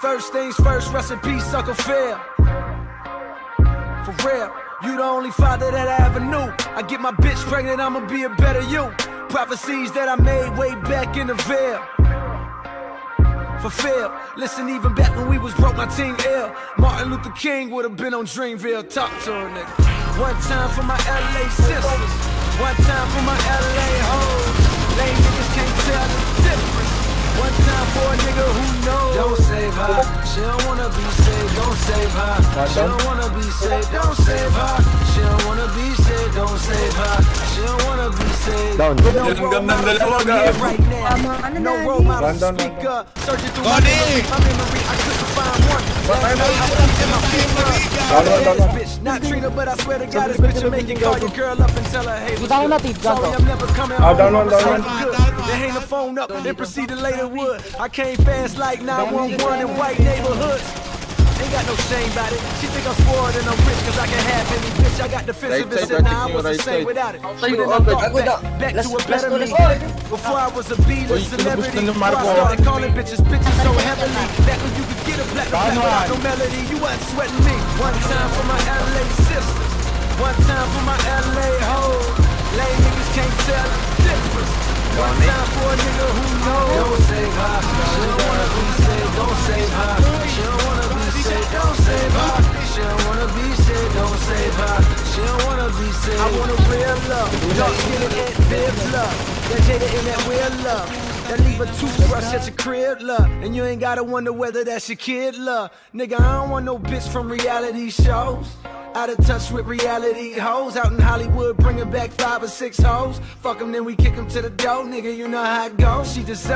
First things first, rest in peace, Uncle Phil. For real, you the only father that I ever knew. I get my bitch pregnant, I'ma be a better you. Prophecies that I made way back in the veil. Fulfilled. Listen, even back when we was broke, my team ill. Martin Luther King would've been on Dreamville. Talk to her, nigga. One time for my LA sisters. One time for my LA hoes. Lame niggas can't tell the difference. One time for a nigga who knows. Don't save her. She don't wanna be saved. Don't save her. She don't wanna be saved. Don't save her. She don't wanna be saved. Don't save her. She don't wanna be saved. Down. No role models on here right now. No role models to speak up. Searching through my memory, I couldn't find one. Bitch, not Trina, but I swear to God, this bitch will make you call your girl up and tell her, hey, what's good? Sorry, I'm never coming home. Down. They hang the phone up, then proceeded later wood. I came fast like 911 in white neighborhoods. Ain't got no shame about it. She think I'm spoiled and I'm rich cause I can have any bitch. I got defensive and said, nah, I was the same without it. But then I thought back to a better me. Before I was a B-list celebrity, before I started calling bitches so heavily. Back when you could get a black without no melody, you wasn't sweating me. One time for my LA sisters, one time for my LA hoes. Lame niggas can't tell the difference. One time for a nigga who knows. Don't save her, she don't wanna be saved. Don't save her, she don't wanna be saved. Don't save her, she don't wanna be saved. Don't save her, she don't wanna be saved. I want a real love, dark skin and Viv love. That Jada in that real love. That leave a toothbrush at your crib, love. And you ain't gotta wonder whether that's your kid, love. Nigga, I don't want no bitch from reality shows. Out of touch with reality hoes. Out in Hollywood, bringing back 5 or 6 hoes. Fuck them, then we kick them to the door. Nigga, you know how it goes. She deserves